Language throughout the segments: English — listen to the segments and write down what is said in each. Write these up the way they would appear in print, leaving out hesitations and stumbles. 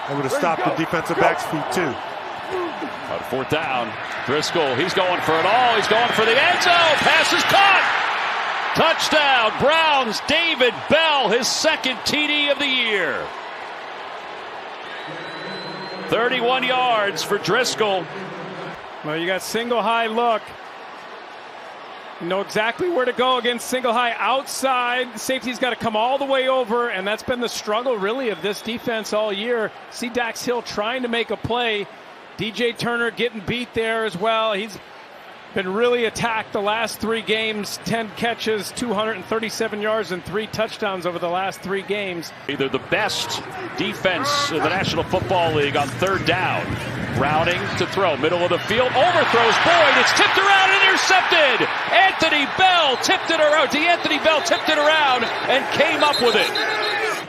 They would have stopped the defensive back's feet too. On fourth down, Driscoll, he's going for it all. He's going for the end zone. Pass is caught. Touchdown, Browns. David Bell, his second TD of the year. 31 yards for Driscoll. Well, you got single high look. You know exactly where to go against single high outside. The safety's got to come all the way over, and that's been the struggle really of this defense all year. See Dax Hill trying to make a play. DJ Turner getting beat there as well. He's been really attacked the last 3 games. 10 catches, 237 yards, and 3 touchdowns over the last 3 games. They're the best defense in the National Football League on third down. Browning to throw, middle of the field, overthrows Boyd. It's tipped around and intercepted. Anthony Bell tipped it around. DeAnthony Bell tipped it around and came up with it.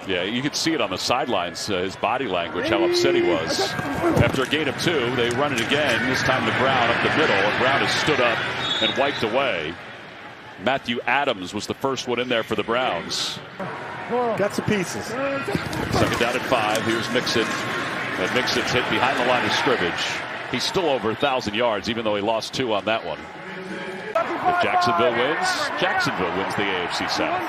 Yeah, you could see it on the sidelines, his body language, how upset he was. After a gain of 2, they run it again, this time to Brown up the middle, and Brown has stood up and wiped away. Matthew Adams was the first one in there for the Browns. Got some pieces. Second down at 5, here's Mixon. And Mixon's hit behind the line of scrimmage. He's still over 1,000 yards, even though he lost 2 on that one. If Jacksonville wins the AFC South.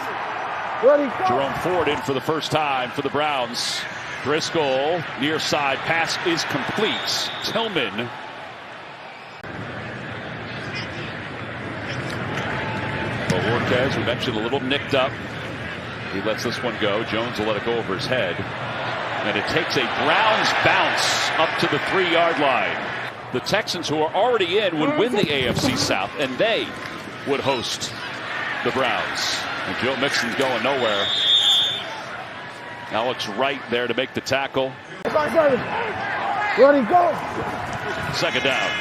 Jerome Ford in for the first time for the Browns. Driscoll, near side, pass is complete. Tillman. Borquez, we mentioned, a little nicked up. He lets this one go. Jones will let it go over his head. And it takes a Browns bounce up to the 3-yard line. The Texans, who are already in, would win the AFC South, and they would host the Browns. And Joe Mixon's going nowhere. Alex Wright there to make the tackle. Second down.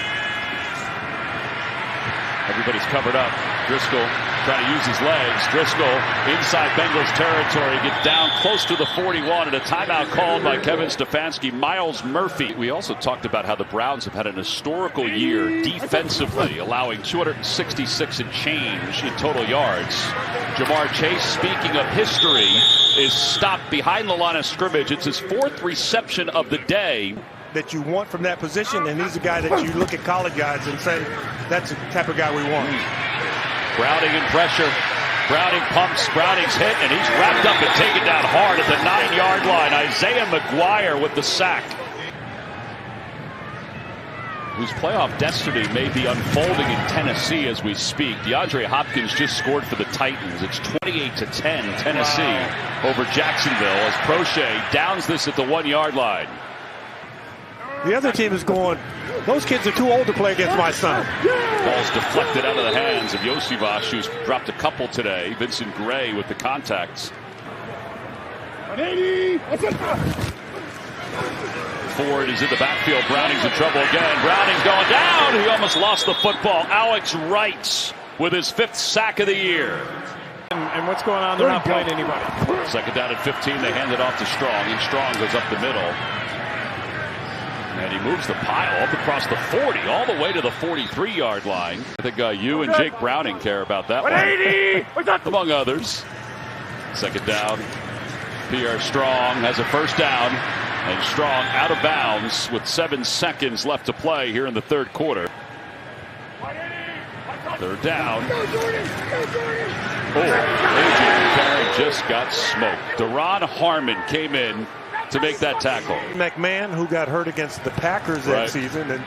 Everybody's covered up. Driscoll trying to use his legs. Driscoll inside Bengals territory. Gets down close to the 41 and a timeout called by Kevin Stefanski. Myles Murphy. We also talked about how the Browns have had an historical year defensively, allowing 266 and change in total yards. Jamar Chase, speaking of history, is stopped behind the line of scrimmage. It's his 4th reception of the day. That you want from that position, and he's a guy that you look at college guys and say, that's the type of guy we want. Browning in pressure. Browning pumps. Browning's hit, and he's wrapped up and taken down hard at the 9-yard line. Isaiah McGuire with the sack. Whose playoff destiny may be unfolding in Tennessee as we speak. DeAndre Hopkins just scored for the Titans. It's 28-10 Tennessee over Jacksonville as Prochet downs this at the 1-yard line. The other team is going, those kids are too old to play against my son. Ball's deflected out of the hands of Yosivas, who's dropped a couple today. Vincent Gray with the contacts. Ford is in the backfield. Browning's in trouble again. Browning's going down. He almost lost the football. Alex Wright with his 5th sack of the year. And what's going on? They're not playing anybody. Second down at 15. They hand it off to Strong, and Strong goes up the middle. And he moves the pile up across the 40, all the way to the 43-yard line. I think you and Jake Browning care about that one, among others. Second down. Pierre Strong has a first down, and Strong out of bounds with 7 seconds left to play here in the 3rd quarter. Third down. Oh, A.J. McCarron just got smoked. Deron Harmon came in to make that tackle. McMahon, who got hurt against the Packers that season, and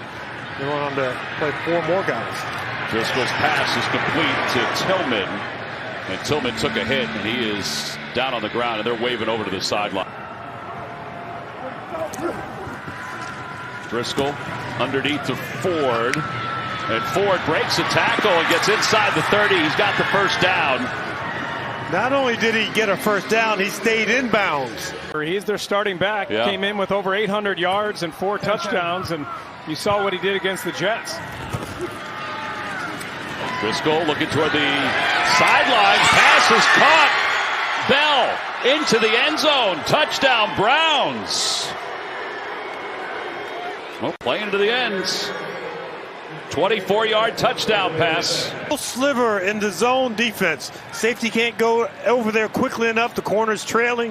they went on to play 4 more guys. Driscoll's pass is complete to Tillman, and Tillman took a hit, and he is down on the ground, and they're waving over to the sideline. Driscoll underneath to Ford, and Ford breaks a tackle and gets inside the 30. He's got the first down. Not only did he get a first down, he stayed inbounds. He's their starting back. Yeah. Came in with over 800 yards and 4 touchdowns, and you saw what he did against the Jets. Driscoll looking toward the sidelines. Pass is caught. Bell into the end zone. Touchdown, Browns. Well, playing to the ends. 24-yard touchdown pass. Sliver in the zone defense. Safety can't go over there quickly enough. The corner's trailing.